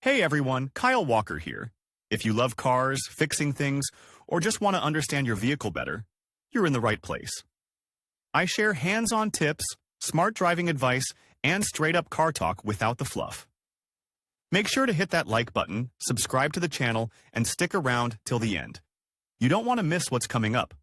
Hey everyone, Kyle Walker here. If you love cars, fixing things, or just want to understand your vehicle better, you're in the right place. I share hands-on tips, smart driving advice, and straight-up car talk without the fluff. Make sure to hit that like button, subscribe to the channel, and stick around till the end. You don't want to miss what's coming up.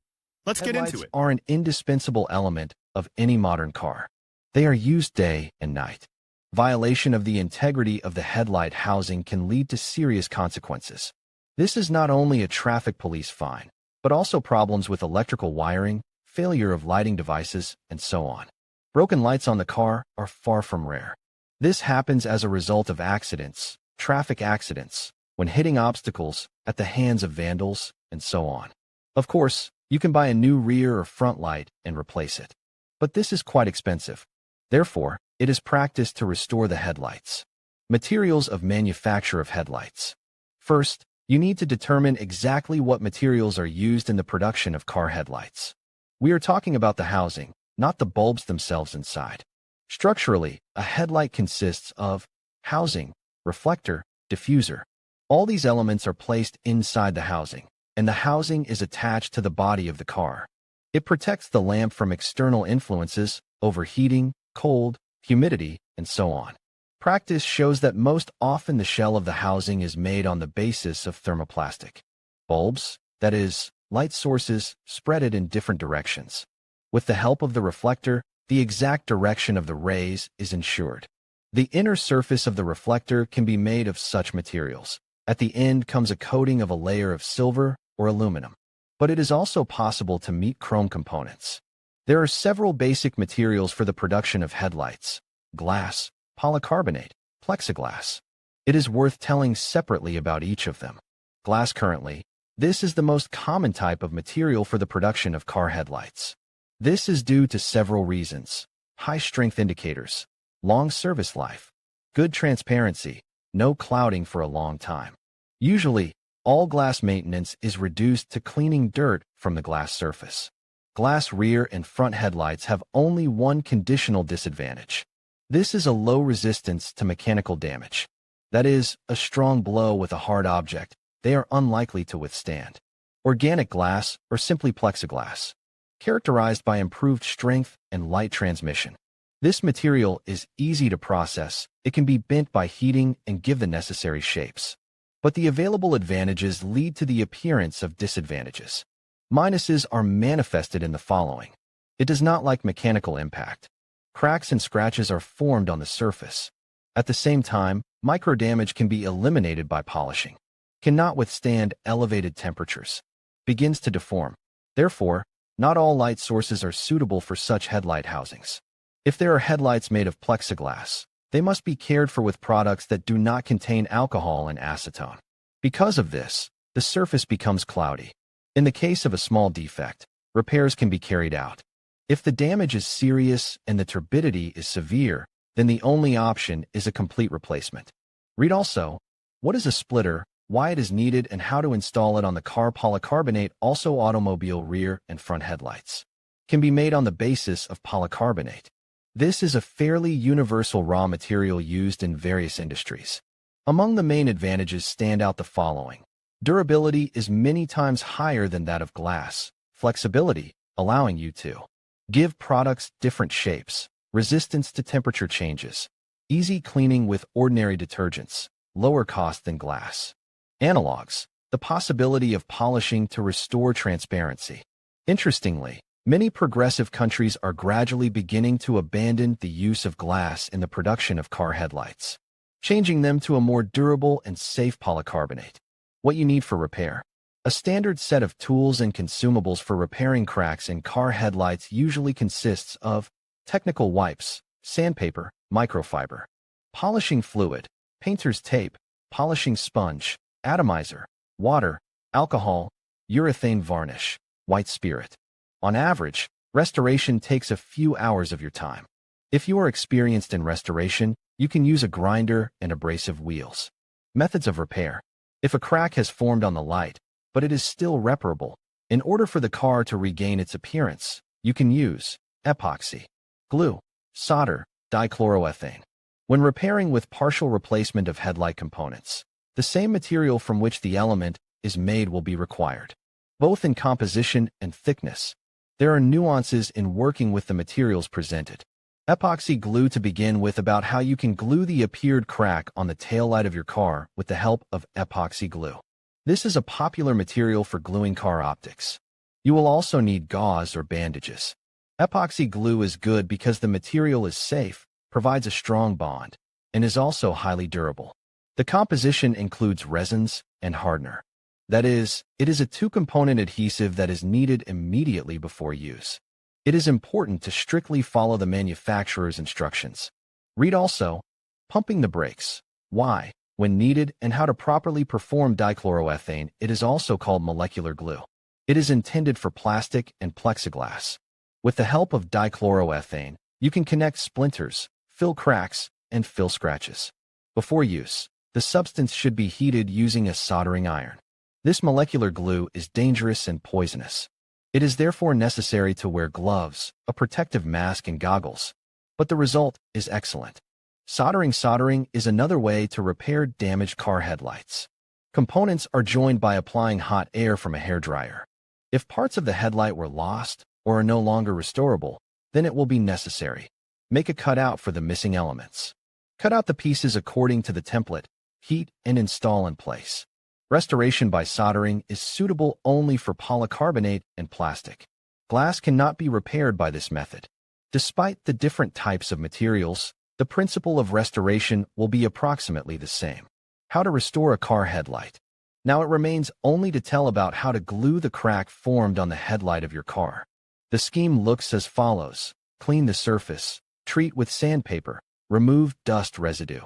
Let's get into it. Headlights are an indispensable element of any modern car. They are used day and night. Violation of the integrity of the headlight housing can lead to serious consequences. This is not only a traffic police fine, but also problems with electrical wiring, failure of lighting devices, and so on. Broken lights on the car are far from rare. This happens as a result of accidents, traffic accidents, when hitting obstacles, at the hands of vandals, and so on. Of course, you can buy a new rear or front light and replace it. But this is quite expensive. Therefore, it is practiced to restore the headlights. Materials of manufacture of headlights. First, you need to determine exactly what materials are used in the production of car headlights. We are talking about the housing, not the bulbs themselves inside. Structurally, a headlight consists of housing, reflector, diffuser. All these elements are placed inside the housing, and the housing is attached to the body of the car. It protects the lamp from external influences, overheating, cold, humidity, and so on. Practice shows that most often the shell of the housing is made on the basis of thermoplastic. Bulbs, that is, light sources, spread it in different directions. With the help of the reflector, the exact direction of the rays is ensured. The inner surface of the reflector can be made of such materials. At the end comes a coating of a layer of silver or aluminum. But it is also possible to meet chrome components. There are several basic materials for the production of headlights: glass, polycarbonate, plexiglass. It is worth telling separately about each of them. Glass currently, this is the most common type of material for the production of car headlights. This is due to several reasons: high-strength indicators, long service life, good transparency, no clouding for a long time. Usually, all glass maintenance is reduced to cleaning dirt from the glass surface. Glass rear and front headlights have only one conditional disadvantage. This is a low resistance to mechanical damage. That is, a strong blow with a hard object, they are unlikely to withstand. Organic glass, or simply plexiglass, characterized by improved strength and light transmission. This material is easy to process, it can be bent by heating and give the necessary shapes. But the available advantages lead to the appearance of disadvantages. Minuses are manifested in the following. It does not like mechanical impact. Cracks and scratches are formed on the surface. At the same time, microdamage can be eliminated by polishing. Cannot withstand elevated temperatures. Begins to deform. Therefore, not all light sources are suitable for such headlight housings. If there are headlights made of plexiglass, they must be cared for with products that do not contain alcohol and acetone. Because of this, the surface becomes cloudy. In the case of a small defect, repairs can be carried out. If the damage is serious and the turbidity is severe, then the only option is a complete replacement. Read also, what is a splitter, why it is needed, and how to install it on the car. Polycarbonate, also automobile rear and front headlights, can be made on the basis of polycarbonate. This is a fairly universal raw material used in various industries. Among the main advantages stand out the following. Durability is many times higher than that of glass. Flexibility, allowing you to give products different shapes. Resistance to temperature changes. Easy cleaning with ordinary detergents. Lower cost than glass. Analogs, the possibility of polishing to restore transparency. Interestingly, many progressive countries are gradually beginning to abandon the use of glass in the production of car headlights, changing them to a more durable and safe polycarbonate. What you need for repair. A standard set of tools and consumables for repairing cracks in car headlights usually consists of technical wipes, sandpaper, microfiber, polishing fluid, painter's tape, polishing sponge, atomizer, water, alcohol, urethane varnish, white spirit. On average, restoration takes a few hours of your time. If you are experienced in restoration, you can use a grinder and abrasive wheels. Methods of repair. If a crack has formed on the light, but it is still reparable, in order for the car to regain its appearance, you can use epoxy, glue, solder, dichloroethane. When repairing with partial replacement of headlight components, the same material from which the element is made will be required, both in composition and thickness. There are nuances in working with the materials presented. Epoxy glue to begin with. About how you can glue the appeared crack on the taillight of your car with the help of epoxy glue. This is a popular material for gluing car optics. You will also need gauze or bandages. Epoxy glue is good because the material is safe, provides a strong bond, and is also highly durable. The composition includes resins and hardener. That is, it is a two-component adhesive that is needed immediately before use. It is important to strictly follow the manufacturer's instructions. Read also, pumping the brakes, why, when needed, and how to properly perform dichloroethane. It is also called molecular glue. It is intended for plastic and plexiglass. With the help of dichloroethane, you can connect splinters, fill cracks, and fill scratches. Before use, the substance should be heated using a soldering iron. This molecular glue is dangerous and poisonous. It is therefore necessary to wear gloves, a protective mask, and goggles. But the result is excellent. Soldering is another way to repair damaged car headlights. Components are joined by applying hot air from a hairdryer. If parts of the headlight were lost or are no longer restorable, then it will be necessary. Make a cutout for the missing elements. Cut out the pieces according to the template, heat, and install in place. Restoration by soldering is suitable only for polycarbonate and plastic. Glass cannot be repaired by this method. Despite the different types of materials, the principle of restoration will be approximately the same. How to restore a car headlight. Now it remains only to tell about how to glue the crack formed on the headlight of your car. The scheme looks as follows. Clean the surface. Treat with sandpaper. Remove dust residue.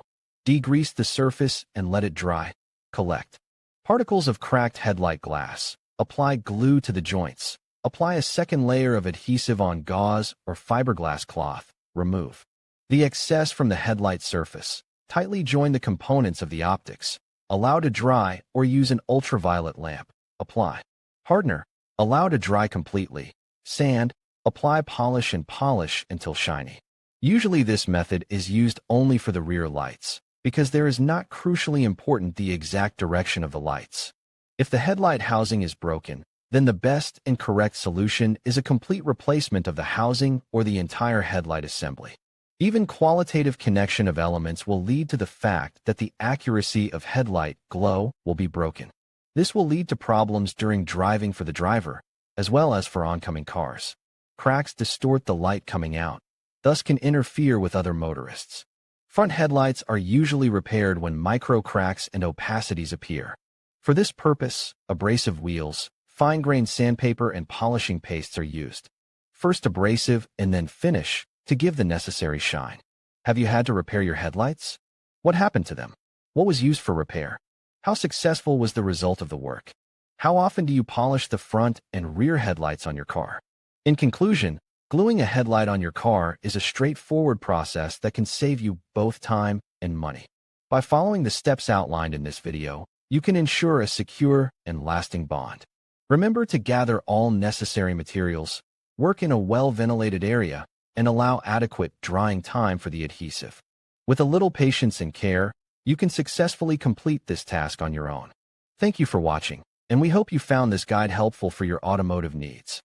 Degrease the surface and let it dry. Collect particles of cracked headlight glass. Apply glue to the joints. Apply a second layer of adhesive on gauze or fiberglass cloth. Remove the excess from the headlight surface. Tightly join the components of the optics. Allow to dry or use an ultraviolet lamp. Apply hardener. Allow to dry completely. Sand. Apply polish and polish until shiny. Usually this method is used only for the rear lights, because there is not crucially important the exact direction of the lights. If the headlight housing is broken, then the best and correct solution is a complete replacement of the housing or the entire headlight assembly. Even qualitative connection of elements will lead to the fact that the accuracy of headlight glow will be broken. This will lead to problems during driving for the driver, as well as for oncoming cars. Cracks distort the light coming out, thus can interfere with other motorists. Front headlights are usually repaired when micro cracks and opacities appear. For this purpose, abrasive wheels, fine-grained sandpaper, and polishing pastes are used. First abrasive and then finish to give the necessary shine. Have you had to repair your headlights? What happened to them? What was used for repair? How successful was the result of the work? How often do you polish the front and rear headlights on your car? In conclusion, gluing a headlight on your car is a straightforward process that can save you both time and money. By following the steps outlined in this video, you can ensure a secure and lasting bond. Remember to gather all necessary materials, work in a well-ventilated area, and allow adequate drying time for the adhesive. With a little patience and care, you can successfully complete this task on your own. Thank you for watching, and we hope you found this guide helpful for your automotive needs.